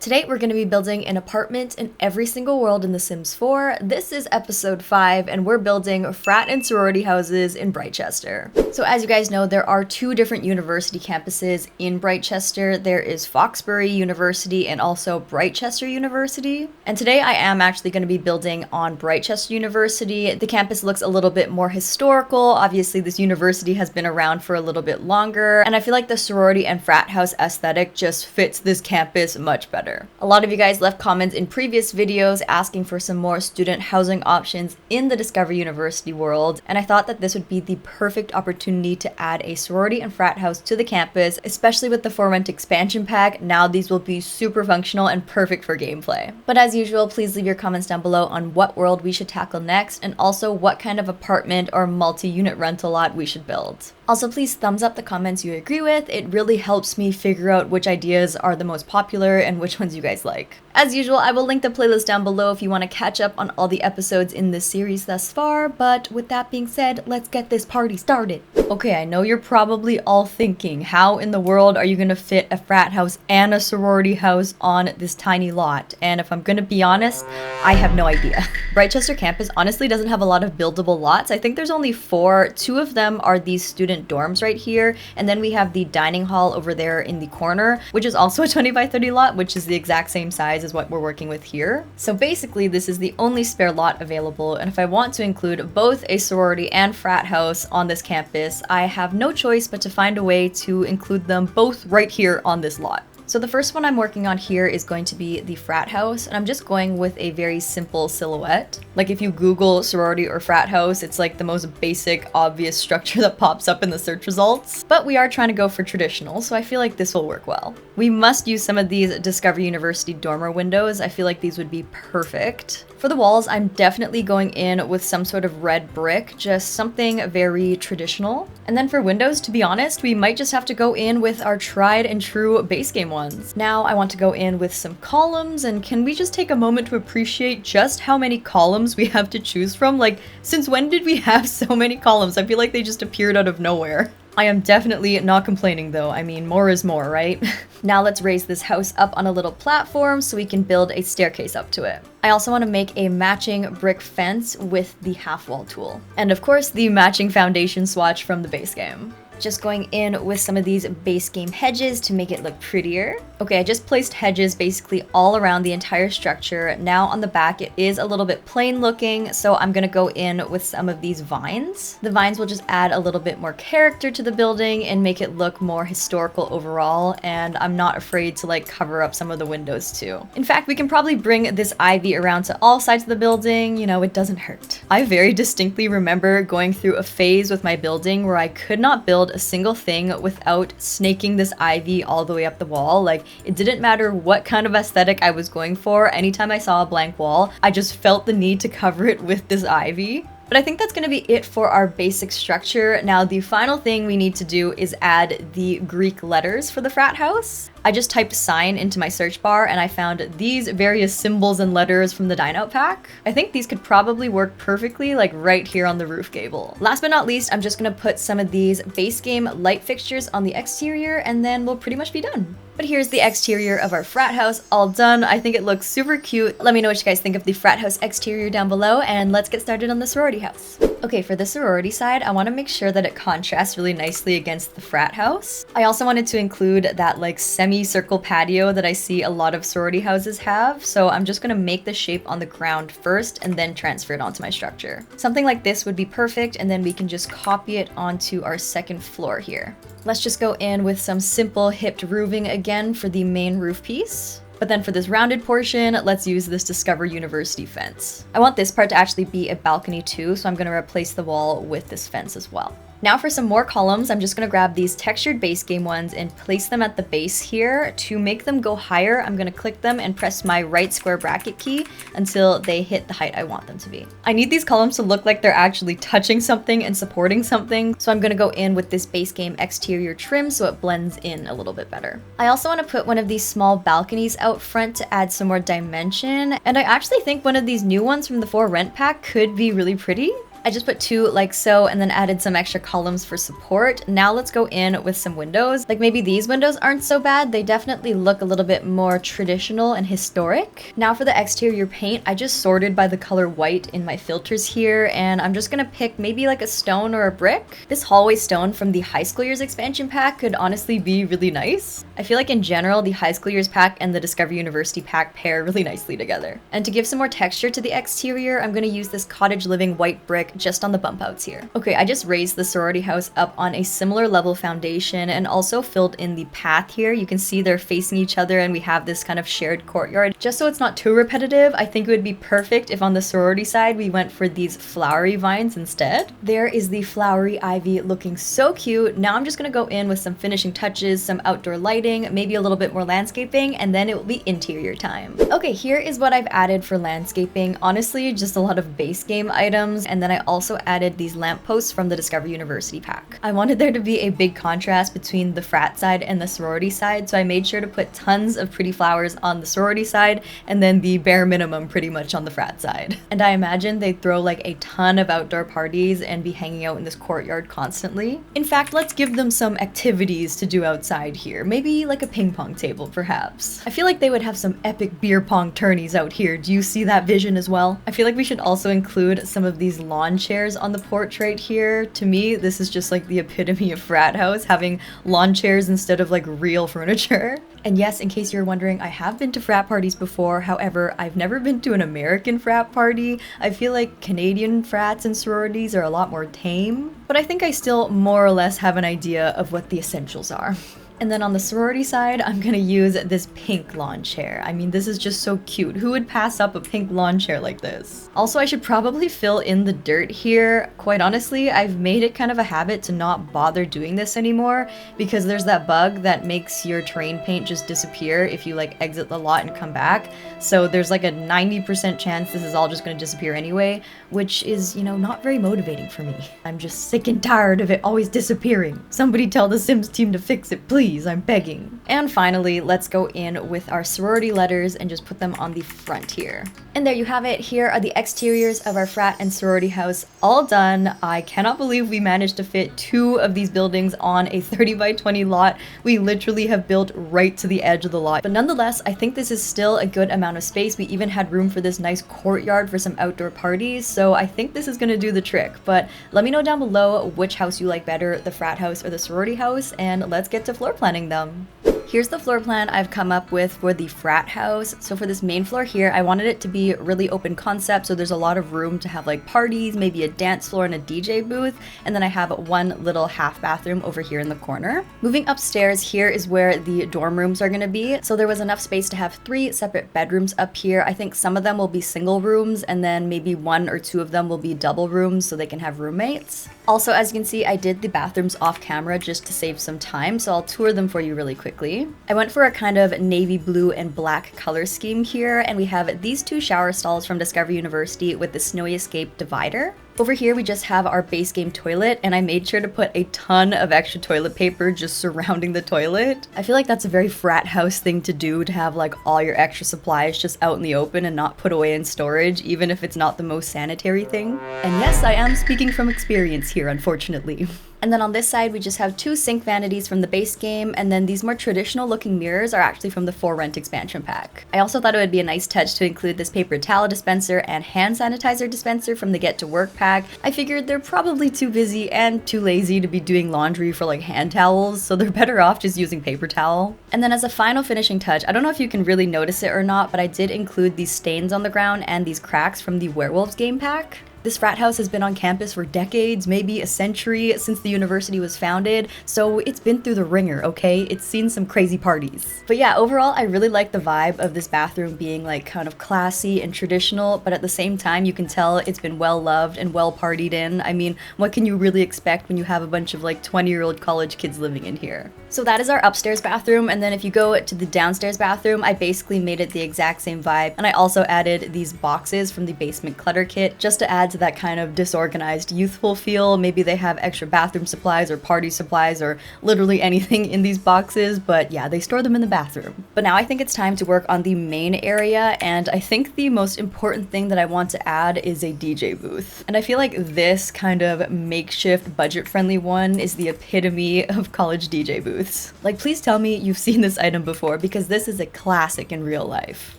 Today we're going to be building an apartment in every single world in The Sims 4. This is episode 5 and we're building frat and sorority houses in Britechester. So as you guys know, there are two different university campuses in Britechester. There is Foxbury University and also Britechester University. And today I am actually going to be building on Britechester University. The campus looks a little bit more historical. Obviously this university has been around for a little bit longer, and I feel like the sorority and frat house aesthetic just fits this campus much better. A lot of you guys left comments in previous videos asking for some more student housing options in the Discover University world, and I thought that this would be the perfect opportunity to add a sorority and frat house to the campus, especially with the For Rent expansion pack. Now these will be super functional and perfect for gameplay. But as usual, please leave your comments down below on what world we should tackle next, and also what kind of apartment or multi-unit rental lot we should build. Also, please thumbs up the comments you agree with. It really helps me figure out which ideas are the most popular and which ones you guys like. As usual, I will link the playlist down below if you want to catch up on all the episodes in this series thus far, but with that being said, let's get this party started. Okay, I know you're probably all thinking, how in the world are you gonna fit a frat house and a sorority house on this tiny lot? And if I'm gonna be honest, I have no idea. Britechester campus honestly doesn't have a lot of buildable lots. I think there's only 4. 2 of them are these student dorms right here, and then we have the dining hall over there in the corner, which is also a 20 by 30 lot, which is the exact same size as what we're working with here. So basically this is the only spare lot available, and if I want to include both a sorority and frat house on this campus, I have no choice but to find a way to include them both right here on this lot. So the first one I'm working on here is going to be the frat house, and I'm just going with a very simple silhouette. Like if you Google sorority or frat house, it's like the most basic, obvious structure that pops up in the search results. But we are trying to go for traditional, so I feel like this will work well. We must use some of these Discover University dormer windows. I feel like these would be perfect. For the walls, I'm definitely going in with some sort of red brick, just something very traditional. And then for windows, to be honest, we might just have to go in with our tried and true base game ones. Now I want to go in with some columns, and can we just take a moment to appreciate just how many columns we have to choose from? Like, since when did we have so many columns? I feel like they just appeared out of nowhere. I am definitely not complaining though. I mean, more is more, right? Now let's raise this house up on a little platform so we can build a staircase up to it. I also want to make a matching brick fence with the half wall tool. And of course, the matching foundation swatch from the base game. Just going in with some of these base game hedges to make it look prettier. Okay, I just placed hedges basically all around the entire structure. Now on the back, it is a little bit plain looking, so I'm gonna go in with some of these vines. The vines will just add a little bit more character to the building and make it look more historical overall, and I'm not afraid to like cover up some of the windows too. In fact, we can probably bring this ivy around to all sides of the building. You know, it doesn't hurt. I very distinctly remember going through a phase with my building where I could not build a single thing without snaking this ivy all the way up the wall. Like, it didn't matter what kind of aesthetic I was going for. Anytime I saw a blank wall, I just felt the need to cover it with this ivy. But I think that's going to be it for our basic structure. Now, the final thing we need to do is add the Greek letters for the frat house. I just typed sign into my search bar and I found these various symbols and letters from the dine out pack. I think these could probably work perfectly like right here on the roof gable. Last but not least, I'm just going to put some of these base game light fixtures on the exterior, and then we'll pretty much be done. But here's the exterior of our frat house all done. I think it looks super cute. Let me know what you guys think of the frat house exterior down below, and let's get started on the sorority house. Okay, for the sorority side, I want to make sure that it contrasts really nicely against the frat house. I also wanted to include that like semicircle patio that I see a lot of sorority houses have, so I'm just going to make the shape on the ground first and then transfer it onto my structure. Something like this would be perfect, and then we can just copy it onto our second floor here. Let's just go in with some simple hipped roofing again for the main roof piece. But then for this rounded portion, let's use this Discover University fence. I want this part to actually be a balcony too, so I'm going to replace the wall with this fence as well. Now for some more columns, I'm just going to grab these textured base game ones and place them at the base here. To make them go higher, I'm going to click them and press my right square bracket key until they hit the height I want them to be. I need these columns to look like they're actually touching something and supporting something, so I'm going to go in with this base game exterior trim so it blends in a little bit better. I also want to put one of these small balconies out front to add some more dimension, and I actually think one of these new ones from the For Rent pack could be really pretty. I just put 2 like so and then added some extra columns for support. Now let's go in with some windows. Like maybe these windows aren't so bad. They definitely look a little bit more traditional and historic. Now for the exterior paint, I just sorted by the color white in my filters here, and I'm just gonna pick maybe like a stone or a brick. This hallway stone from the high school years expansion pack could honestly be really nice. I feel like in general, the high school years pack and the Discovery University pack pair really nicely together. And to give some more texture to the exterior, I'm gonna use this cottage living white brick just on the bump outs here. Okay, I just raised the sorority house up on a similar level foundation and also filled in the path here. You can see they're facing each other and we have this kind of shared courtyard. Just so it's not too repetitive, I think it would be perfect if on the sorority side we went for these flowery vines instead. There is the flowery ivy looking so cute. Now I'm just gonna go in with some finishing touches, some outdoor lighting, maybe a little bit more landscaping, and then it will be interior time. Okay, here is what I've added for landscaping. Honestly, just a lot of base game items, and then I also added these lampposts from the Discovery University pack. I wanted there to be a big contrast between the frat side and the sorority side, so I made sure to put tons of pretty flowers on the sorority side and then the bare minimum pretty much on the frat side. And I imagine they'd throw like a ton of outdoor parties and be hanging out in this courtyard constantly. In fact, let's give them some activities to do outside here. Maybe like a ping pong table, perhaps. I feel like they would have some epic beer pong tourneys out here. Do you see that vision as well? I feel like we should also include some of these lawn chairs on the porch right here. To me, this is just like the epitome of frat house, having lawn chairs instead of like real furniture. And yes, in case you're wondering, I have been to frat parties before. However, I've never been to an American frat party. I feel like Canadian frats and sororities are a lot more tame, but I think I still more or less have an idea of what the essentials are. And then on the sorority side, I'm gonna use this pink lawn chair. I mean, this is just so cute. Who would pass up a pink lawn chair like this? Also, I should probably fill in the dirt here. Quite honestly, I've made it kind of a habit to not bother doing this anymore because there's that bug that makes your terrain paint just disappear if you like exit the lot and come back. So there's like a 90% chance this is all just gonna disappear anyway, which is, you know, not very motivating for me. I'm just sick and tired of it always disappearing. Somebody tell the Sims team to fix it, please. I'm begging. And finally, let's go in with our sorority letters and just put them on the front here. And there you have it. Here are the exteriors of our frat and sorority house all done. I cannot believe we managed to fit 2 of these buildings on a 30 by 20 lot. We literally have built right to the edge of the lot. But nonetheless, I think this is still a good amount of space. We even had room for this nice courtyard for some outdoor parties. So I think this is gonna do the trick. But let me know down below which house you like better, the frat house or the sorority house, and let's get to floor planning them. Here's the floor plan I've come up with for the frat house. So for this main floor here, I wanted it to be really open concept, so there's a lot of room to have like parties, maybe a dance floor and a DJ booth, and then I have one little half bathroom over here in the corner. Moving upstairs, here is where the dorm rooms are gonna be. So there was enough space to have 3 separate bedrooms up here. I think some of them will be single rooms, and then maybe 1 or 2 of them will be double rooms so they can have roommates. Also, as you can see, I did the bathrooms off camera just to save some time, so I'll tour them for you really quickly. I went for a kind of navy blue and black color scheme here, and we have these 2 shower stalls from Discovery University with the Snowy Escape divider. Over here, we just have our base game toilet, and I made sure to put a ton of extra toilet paper just surrounding the toilet. I feel like that's a very frat house thing to do, to have like all your extra supplies just out in the open and not put away in storage, even if it's not the most sanitary thing. And yes, I am speaking from experience here, unfortunately. And then on this side, we just have 2 sink vanities from the base game, and then these more traditional looking mirrors are actually from the For Rent expansion pack. I also thought it would be a nice touch to include this paper towel dispenser and hand sanitizer dispenser from the Get to Work pack. I figured they're probably too busy and too lazy to be doing laundry for like hand towels, so they're better off just using paper towel. And then as a final finishing touch, I don't know if you can really notice it or not, but I did include these stains on the ground and these cracks from the Werewolves game pack. This frat house has been on campus for decades, maybe a century, since the university was founded, so it's been through the ringer, okay? It's seen some crazy parties. But yeah, overall, I really like the vibe of this bathroom being like kind of classy and traditional, but at the same time, you can tell it's been well loved and well partied in. I mean, what can you really expect when you have a bunch of like 20-year-old college kids living in here? So that is our upstairs bathroom, and then if you go to the downstairs bathroom, I basically made it the exact same vibe, and I also added these boxes from the basement clutter kit just to add adds that kind of disorganized, youthful feel. Maybe they have extra bathroom supplies or party supplies or literally anything in these boxes, but yeah, they store them in the bathroom. But now I think it's time to work on the main area, and I think the most important thing that I want to add is a DJ booth. And I feel like this kind of makeshift, budget-friendly one is the epitome of college DJ booths. Like, please tell me you've seen this item before, because this is a classic in real life.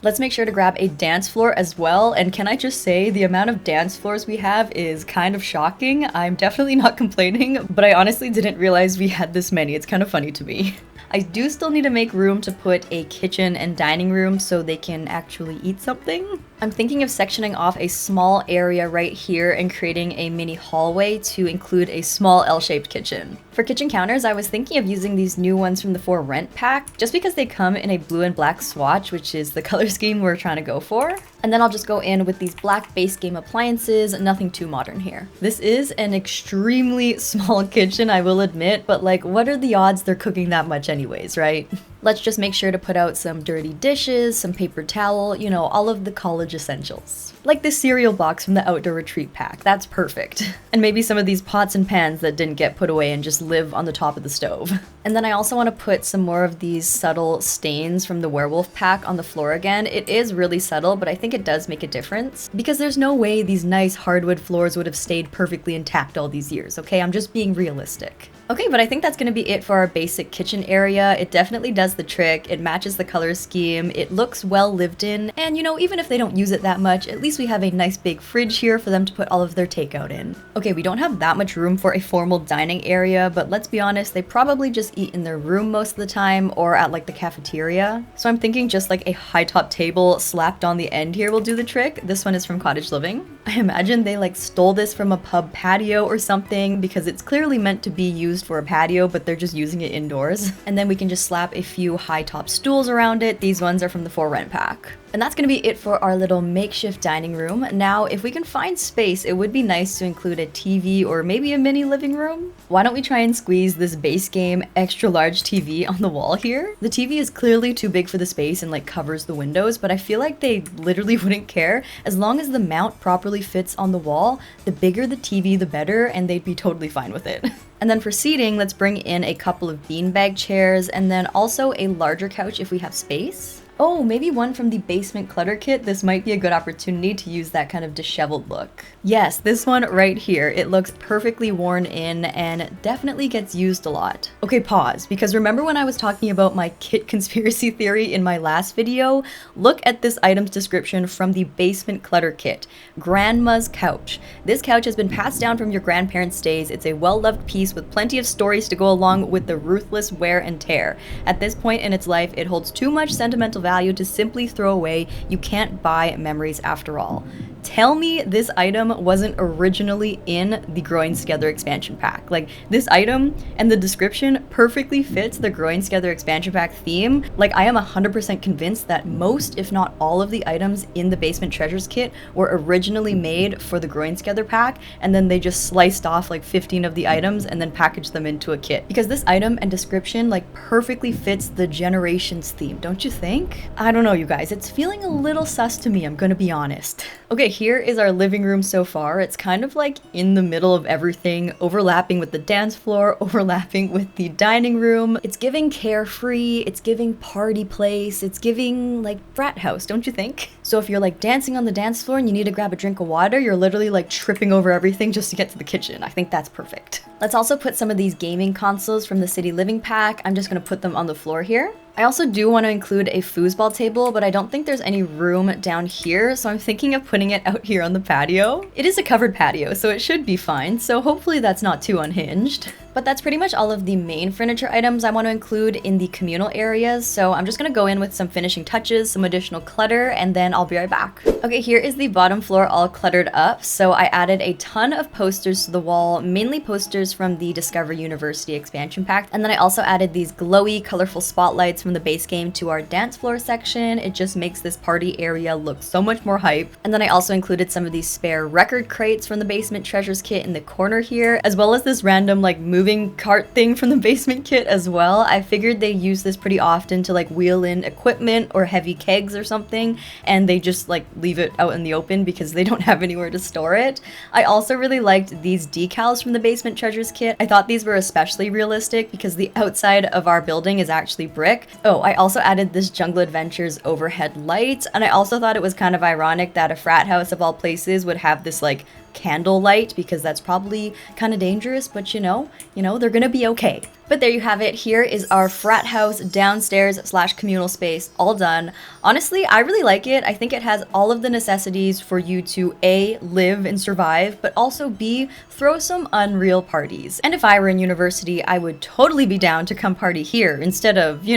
Let's make sure to grab a dance floor as well, and can I just say, the amount of dance floors we have is kind of shocking. I'm definitely not complaining, but I honestly didn't realize we had this many. It's kind of funny to me. I do still need to make room to put a kitchen and dining room so they can actually eat something. I'm thinking of sectioning off a small area right here and creating a mini hallway to include a small L-shaped kitchen. For kitchen counters, I was thinking of using these new ones from the For Rent pack, just because they come in a blue and black swatch, which is the color scheme we're trying to go for. And then I'll just go in with these black base game appliances, nothing too modern here. This is an extremely small kitchen, I will admit, but like, what are the odds they're cooking that much anyways, right? Let's just make sure to put out some dirty dishes, some paper towel, you know, all of the college essentials. Like this cereal box from the outdoor retreat pack, that's perfect. And maybe some of these pots and pans that didn't get put away and just live on the top of the stove. And then I also want to put some more of these subtle stains from the werewolf pack on the floor again. It is really subtle, but I think it does make a difference, because there's no way these nice hardwood floors would have stayed perfectly intact all these years, okay? I'm just being realistic. Okay, but I think that's gonna be it for our basic kitchen area. It definitely does the trick. It matches the color scheme. It looks well lived in. And you know, even if they don't use it that much, at least we have a nice big fridge here for them to put all of their takeout in. Okay, we don't have that much room for a formal dining area, but let's be honest, they probably just eat in their room most of the time or at like the cafeteria. So I'm thinking just like a high top table slapped on the end here will do the trick. This one is from Cottage Living. I imagine they like stole this from a pub patio or something, because it's clearly meant to be used for a patio, but they're just using it indoors. And then we can just slap a few high top stools around it. These ones are from the For Rent pack. And that's gonna be it for our little makeshift dining room. Now, if we can find space, it would be nice to include a TV or maybe a mini living room. Why don't we try and squeeze this base game extra large TV on the wall here? The TV is clearly too big for the space and like covers the windows, but I feel like they literally wouldn't care. As long as the mount properly fits on the wall, the bigger the TV, the better, and they'd be totally fine with it. And then for seating, let's bring in a couple of beanbag chairs and then also a larger couch if we have space. Oh, maybe one from the basement clutter kit. This might be a good opportunity to use that kind of disheveled look. Yes, this one right here. It looks perfectly worn in and definitely gets used a lot. Okay, pause, because remember when I was talking about my kit conspiracy theory in my last video? Look at this item's description from the basement clutter kit. Grandma's couch. This couch has been passed down from your grandparents' days. It's a well-loved piece with plenty of stories to go along with the ruthless wear and tear. At this point in its life, it holds too much sentimental value to simply throw away. You can't buy memories after all. Tell me this item wasn't originally in the Growing Together expansion pack. Like, this item and the description perfectly fits the Growing Together expansion pack theme. Like, I am 100% convinced that most, if not all of the items in the Basement Treasures kit were originally made for the Growing Together pack, and then they just sliced off like 15 of the items and then packaged them into a kit. Because this item and description like perfectly fits the Generations theme, don't you think? I don't know, you guys, it's feeling a little sus to me, I'm gonna be honest. Okay, here is our living room so far. It's kind of like in the middle of everything, overlapping with the dance floor, overlapping with the dining room. It's giving carefree, it's giving party place, it's giving like frat house, don't you think? So if you're like dancing on the dance floor and you need to grab a drink of water, you're literally like tripping over everything just to get to the kitchen. I think that's perfect. Let's also put some of these gaming consoles from the City Living pack. I'm just gonna put them on the floor here. I also do want to include a foosball table, but I don't think there's any room down here, so I'm thinking of putting it out here on the patio. It is a covered patio, so it should be fine, so hopefully that's not too unhinged. But that's pretty much all of the main furniture items I want to include in the communal areas, so I'm just going to go in with some finishing touches, some additional clutter, and then I'll be right back. Okay, here is the bottom floor all cluttered up, so I added a ton of posters to the wall, mainly posters from the Discover University expansion pack, and then I also added these glowy, colorful spotlights from the base game to our dance floor section. It just makes this party area look so much more hype. And then I also included some of these spare record crates from the Basement Treasures kit in the corner here, as well as this random like movie moving cart thing from the basement kit as well. I figured they use this pretty often to like wheel in equipment or heavy kegs or something, and they just like leave it out in the open because they don't have anywhere to store it. I also really liked these decals from the basement treasures kit. I thought these were especially realistic because the outside of our building is actually brick. Oh, I also added this Jungle Adventures overhead light, and I also thought it was kind of ironic that a frat house of all places would have this like candle light, because that's probably kind of dangerous, but you know, they're gonna be okay. But there you have it. Here is our frat house downstairs / communal space all done. Honestly, I really like it. I think it has all of the necessities for you to A, live and survive, but also B, throw some unreal parties. And if I were in university, I would totally be down to come party here instead of,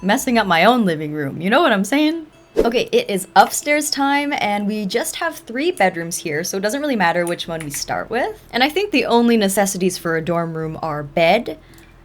messing up my own living room. You know what I'm saying? Okay, it is upstairs time, and we just have 3 bedrooms here, so it doesn't really matter which one we start with. And I think the only necessities for a dorm room are bed,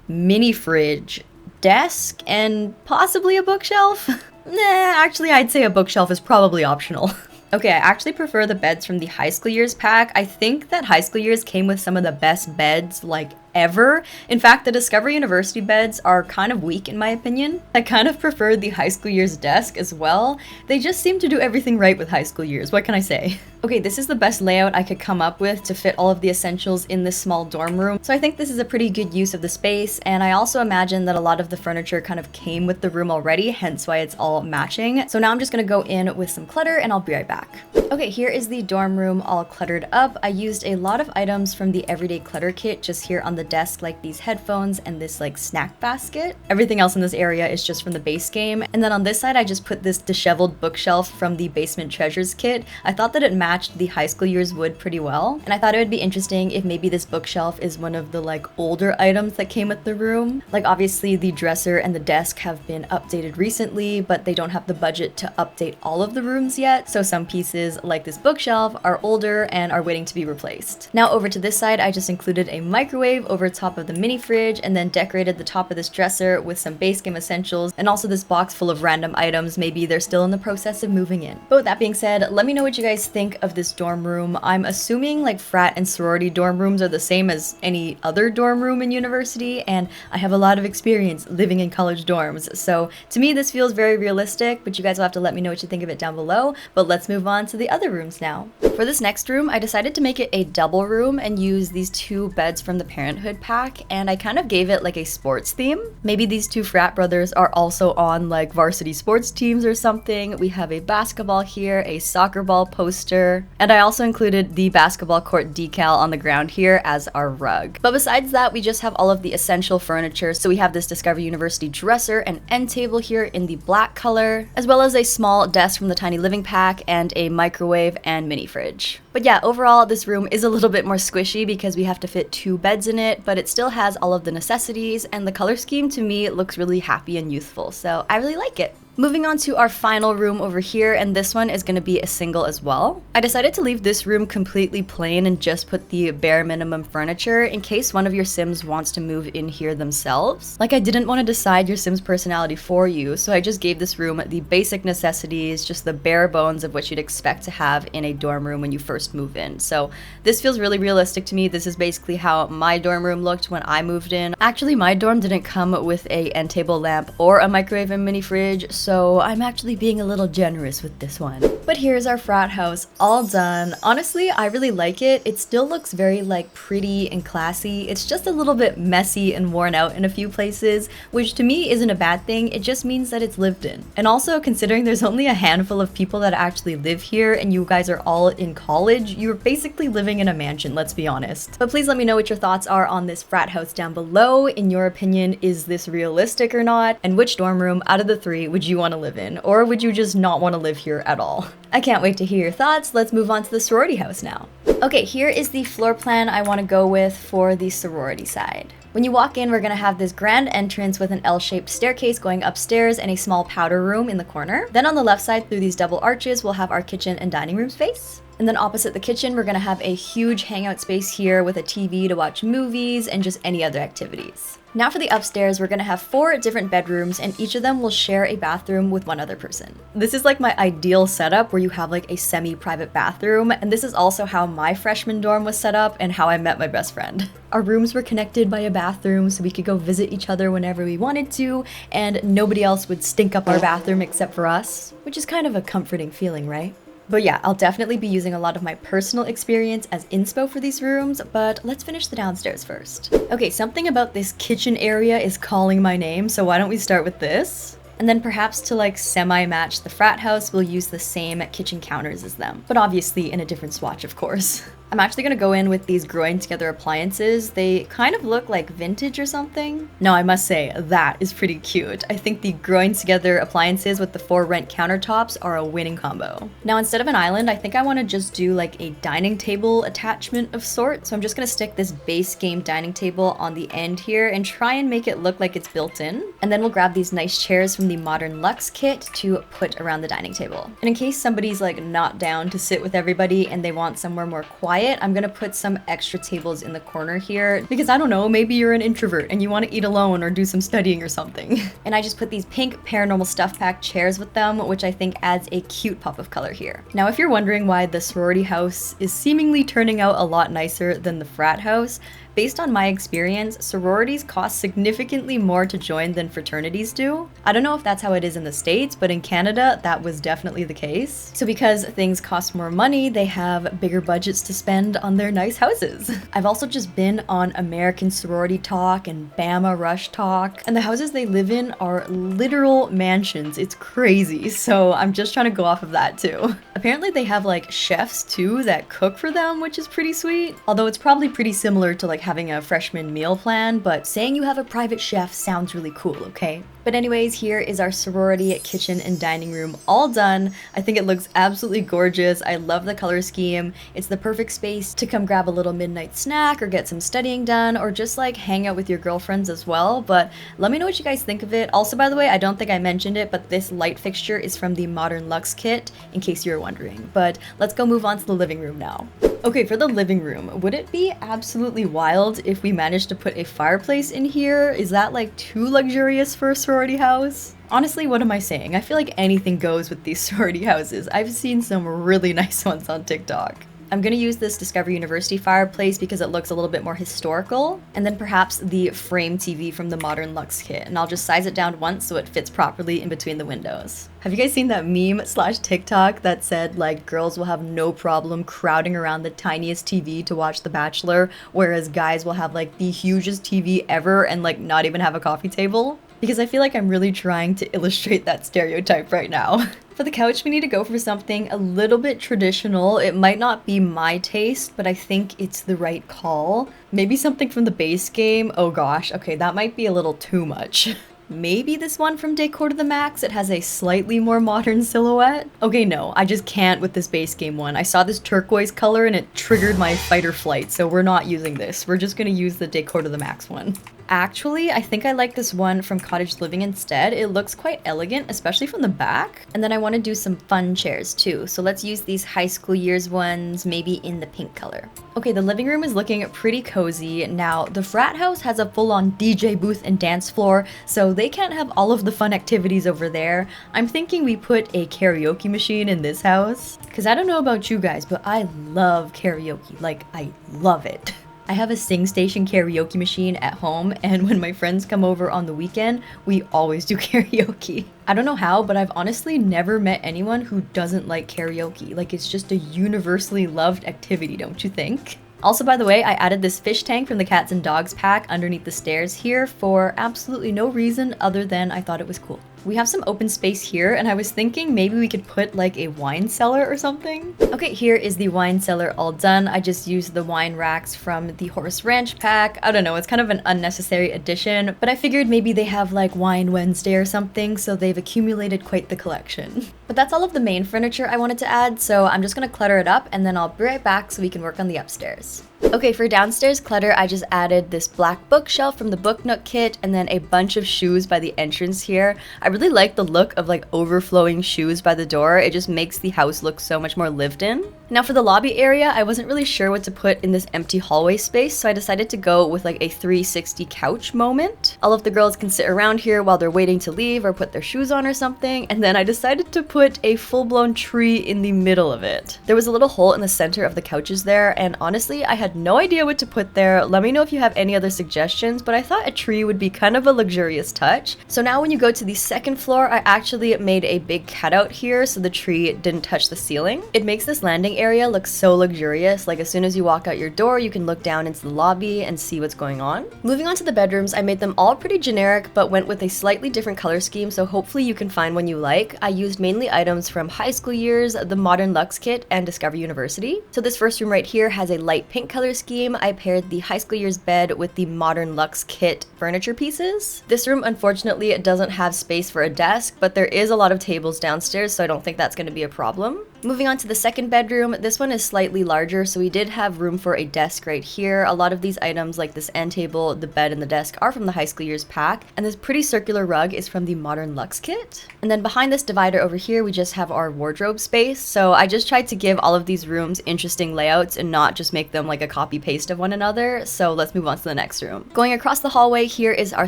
mini fridge, desk, and possibly a bookshelf. Actually, I'd say a bookshelf is probably optional. Okay, I actually prefer the beds from the high school years pack. I think that high school years came with some of the best beds, like, ever. In fact, the Discovery University beds are kind of weak in my opinion. I kind of preferred the high school years desk as well. They just seem to do everything right with high school years, what can I say? Okay, this is the best layout I could come up with to fit all of the essentials in this small dorm room. So I think this is a pretty good use of the space, and I also imagine that a lot of the furniture kind of came with the room already, hence why it's all matching. So now I'm just gonna go in with some clutter and I'll be right back. Okay, here is the dorm room all cluttered up. I used a lot of items from the Everyday Clutter Kit just here on the desk, like these headphones and this like snack basket. Everything else in this area is just from the base game. And then on this side, I just put this disheveled bookshelf from the Basement Treasures kit. I thought that it matched the high school years wood pretty well. And I thought it would be interesting if maybe this bookshelf is one of the like older items that came with the room. Like obviously the dresser and the desk have been updated recently, but they don't have the budget to update all of the rooms yet. So some pieces like this bookshelf are older and are waiting to be replaced. Now over to this side, I just included a microwave over top of the mini fridge and then decorated the top of this dresser with some base game essentials and also this box full of random items. Maybe they're still in the process of moving in. But with that being said, let me know what you guys think of this dorm room. I'm assuming like frat and sorority dorm rooms are the same as any other dorm room in university, and I have a lot of experience living in college dorms. So to me, this feels very realistic, but you guys will have to let me know what you think of it down below. But let's move on to the other rooms now. For this next room, I decided to make it a double room and use these 2 beds from the Parenthood pack, and I kind of gave it like a sports theme. Maybe these 2 frat brothers are also on like varsity sports teams or something. We have a basketball here, a soccer ball poster, and I also included the basketball court decal on the ground here as our rug. But besides that, we just have all of the essential furniture. So we have this Discovery University dresser and end table here in the black color, as well as a small desk from the Tiny Living pack and a microwave and mini fridge. But yeah, overall, this room is a little bit more squishy because we have to fit 2 beds in it, but it still has all of the necessities, and the color scheme to me looks really happy and youthful, so I really like it. Moving on to our final room over here, and this one is going to be a single as well. I decided to leave this room completely plain and just put the bare minimum furniture in case one of your Sims wants to move in here themselves. Like I didn't want to decide your Sim's personality for you, so I just gave this room the basic necessities, just the bare bones of what you'd expect to have in a dorm room when you first move in. So this feels really realistic to me. This is basically how my dorm room looked when I moved in. Actually, my dorm didn't come with a end table lamp or a microwave and mini fridge, so I'm actually being a little generous with this one. But here's our frat house all done. Honestly, I really like it. It still looks very like pretty and classy. It's just a little bit messy and worn out in a few places, which to me isn't a bad thing. It just means that it's lived in. And also considering there's only a handful of people that actually live here and you guys are all in college, you're basically living in a mansion, let's be honest. But please let me know what your thoughts are on this frat house down below. In your opinion, is this realistic or not? And which dorm room out of the 3 would you want to live in? Or would you just not want to live here at all? I can't wait to hear your thoughts. Let's move on to the sorority house now. Okay, here is the floor plan I want to go with for the sorority side. When you walk in, we're going to have this grand entrance with an L-shaped staircase going upstairs and a small powder room in the corner. Then on the left side, through these double arches, we'll have our kitchen and dining room space. And then opposite the kitchen, we're gonna have a huge hangout space here with a TV to watch movies and just any other activities. Now for the upstairs, we're gonna have 4 different bedrooms and each of them will share a bathroom with one other person. This is like my ideal setup where you have like a semi-private bathroom, and this is also how my freshman dorm was set up and how I met my best friend. Our rooms were connected by a bathroom so we could go visit each other whenever we wanted to, and nobody else would stink up our bathroom except for us, which is kind of a comforting feeling, right? But yeah, I'll definitely be using a lot of my personal experience as inspo for these rooms, but let's finish the downstairs first. Okay, something about this kitchen area is calling my name, so why don't we start with this? And then perhaps to like semi-match the frat house, we'll use the same kitchen counters as them, but obviously in a different swatch, of course. I'm actually gonna go in with these growing together appliances. They kind of look like vintage or something. No, I must say, that is pretty cute. I think the growing together appliances with the 4 rent countertops are a winning combo. Now, instead of an island, I think I wanna just do like a dining table attachment of sorts. So I'm just gonna stick this base game dining table on the end here and try and make it look like it's built in. And then we'll grab these nice chairs from the Modern Luxe Kit to put around the dining table. And in case somebody's like not down to sit with everybody and they want somewhere more quiet, I'm gonna put some extra tables in the corner here because I don't know, maybe you're an introvert and you want to eat alone or do some studying or something. And I just put these pink paranormal stuff pack chairs with them, which I think adds a cute pop of color here. Now, if you're wondering why the sorority house is seemingly turning out a lot nicer than the frat house, based on my experience, sororities cost significantly more to join than fraternities do. I don't know if that's how it is in the States, but in Canada, that was definitely the case. So because things cost more money, they have bigger budgets to spend on their nice houses. I've also just been on American Sorority Talk and Bama Rush Talk, and the houses they live in are literal mansions. It's crazy, so I'm just trying to go off of that too. Apparently they have like chefs too that cook for them, which is pretty sweet. Although it's probably pretty similar to like having a freshman meal plan, but saying you have a private chef sounds really cool, okay? But anyways, here is our sorority kitchen and dining room all done. I think it looks absolutely gorgeous. I love the color scheme. It's the perfect space to come grab a little midnight snack or get some studying done or just like hang out with your girlfriends as well. But let me know what you guys think of it. Also, by the way, I don't think I mentioned it, but this light fixture is from the Modern Luxe Kit, in case you were wondering. But let's go move on to the living room now. Okay, for the living room, would it be absolutely wild if we managed to put a fireplace in here? Is that like too luxurious for a sorority house? Honestly, what am I saying? I feel like anything goes with these sorority houses. I've seen some really nice ones on TikTok. I'm gonna use this Discover University fireplace because it looks a little bit more historical, and then perhaps the frame TV from the Modern Luxe Kit, and I'll just size it down once so it fits properly in between the windows. Have you guys seen that meme / TikTok that said like girls will have no problem crowding around the tiniest TV to watch The Bachelor, whereas guys will have like the hugest TV ever and like not even have a coffee table? Because I feel like I'm really trying to illustrate that stereotype right now. For the couch, we need to go for something a little bit traditional. It might not be my taste, but I think it's the right call. Maybe something from the base game. Oh gosh, okay, that might be a little too much. Maybe this one from Decor to the Max. It has a slightly more modern silhouette. Okay, no, I just can't with this base game one. I saw this turquoise color and it triggered my fight or flight, so we're not using this. We're just gonna use the Decor to the Max one. Actually, I think I like this one from Cottage Living instead. It looks quite elegant, especially from the back. And then I want to do some fun chairs too. So let's use these high school years ones, maybe in the pink color. Okay, the living room is looking pretty cozy. Now, the frat house has a full-on DJ booth and dance floor, so they can't have all of the fun activities over there. I'm thinking we put a karaoke machine in this house. Because I don't know about you guys, but I love karaoke. Like, I love it. I have a SingStation karaoke machine at home, and when my friends come over on the weekend, we always do karaoke. I don't know how, but I've honestly never met anyone who doesn't like karaoke. Like, it's just a universally loved activity, don't you think? Also, by the way, I added this fish tank from the Cats and Dogs pack underneath the stairs here for absolutely no reason other than I thought it was cool. We have some open space here, and I was thinking maybe we could put like a wine cellar or something. Okay, here is the wine cellar all done. I just used the wine racks from the Horse Ranch pack. I don't know, it's kind of an unnecessary addition, but I figured maybe they have like Wine Wednesday or something, so they've accumulated quite the collection. But that's all of the main furniture I wanted to add, so I'm just gonna clutter it up and then I'll be right back so we can work on the upstairs. Okay, for downstairs clutter, I just added this black bookshelf from the Book Nook kit and then a bunch of shoes by the entrance here. I really like the look of like overflowing shoes by the door. It just makes the house look so much more lived in. Now for the lobby area, I wasn't really sure what to put in this empty hallway space, so I decided to go with like a 360 couch moment. All of the girls can sit around here while they're waiting to leave or put their shoes on or something, and then I decided to put a full-blown tree in the middle of it. There was a little hole in the center of the couches there, and honestly, I had no idea what to put there. Let me know if you have any other suggestions, but I thought a tree would be kind of a luxurious touch. So now when you go to the second floor, I actually made a big cutout here so the tree didn't touch the ceiling. It makes this landing area look so luxurious. Like as soon as you walk out your door, you can look down into the lobby and see what's going on. Moving on to the bedrooms, I made them all pretty generic, but went with a slightly different color scheme, so hopefully you can find one you like. I used mainly items from high school years, the Modern Luxe Kit, and Discover University. So this first room right here has a light pink color scheme. I paired the high school years bed with the Modern Luxe Kit furniture pieces. This room, unfortunately, it doesn't have space for a desk, but there is a lot of tables downstairs, so I don't think that's going to be a problem. Moving on to the second bedroom, this one is slightly larger, so we did have room for a desk right here. A lot of these items like this end table, the bed, and the desk are from the high school years pack, and this pretty circular rug is from the Modern Luxe Kit. And then behind this divider over here, we just have our wardrobe space, so I just tried to give all of these rooms interesting layouts and not just make them like a copy paste of one another. So let's move on to the next room. Going across the hallway, here is our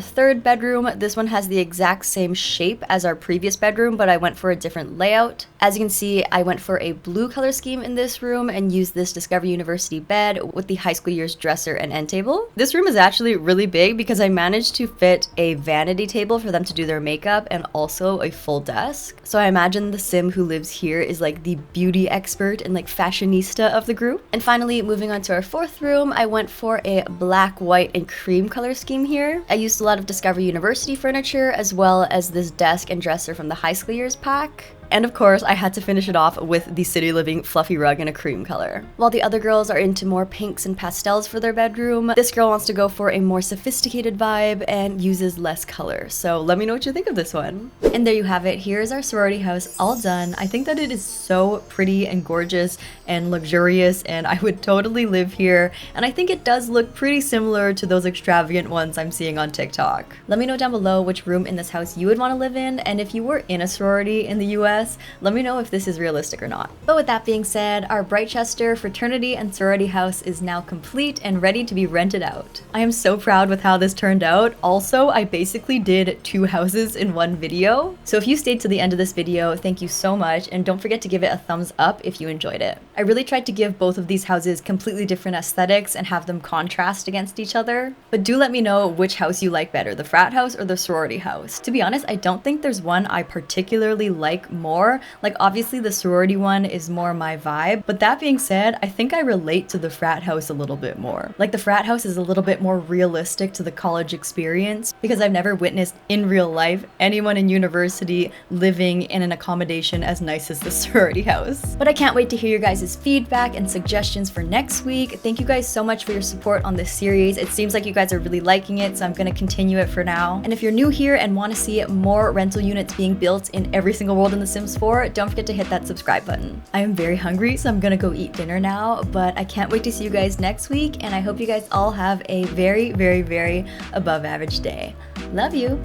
third bedroom. This one has the exact same shape as our previous bedroom, but I went for a different layout. As you can see, I went for a blue color scheme in this room and used this Discover University bed with the high school years dresser and end table. This room is actually really big because I managed to fit a vanity table for them to do their makeup and also a full desk. So I imagine the sim who lives here is like the beauty expert and like fashionista of the group. And finally, moving on to our fourth room, I went for a black, white, and cream color scheme here. I used a lot of Discover University furniture as well as this desk and dresser from the high school years pack. And of course, I had to finish it off with the City Living fluffy rug in a cream color. While the other girls are into more pinks and pastels for their bedroom, this girl wants to go for a more sophisticated vibe and uses less color. So let me know what you think of this one. And there you have it. Here's our sorority house all done. I think that it is so pretty and gorgeous and luxurious, and I would totally live here. And I think it does look pretty similar to those extravagant ones I'm seeing on TikTok. Let me know down below which room in this house you would want to live in, and if you were in a sorority in the US, let me know if this is realistic or not. But with that being said, our Britechester fraternity and sorority house is now complete and ready to be rented out. I am so proud with how this turned out. Also, I basically did 2 houses in one video. So if you stayed to the end of this video, thank you so much, and don't forget to give it a thumbs up if you enjoyed it. I really tried to give both of these houses completely different aesthetics and have them contrast against each other. But do let me know which house you like better, the frat house or the sorority house. To be honest, I don't think there's one I particularly like more. Like obviously the sorority one is more my vibe, but that being said, I think I relate to the frat house a little bit more. Like the frat house is a little bit more realistic to the college experience because I've never witnessed in real life anyone in university living in an accommodation as nice as the sorority house. But I can't wait to hear your guys' feedback and suggestions for next week. Thank you guys so much for your support on this series. It seems like you guys are really liking it, so I'm gonna continue it for now. And if you're new here and want to see more rental units being built in every single world in The Sims 4, don't forget to hit that subscribe button. I am very hungry, so I'm gonna go eat dinner now, but I can't wait to see you guys next week, and I hope you guys all have a very, very, very above average day. Love you!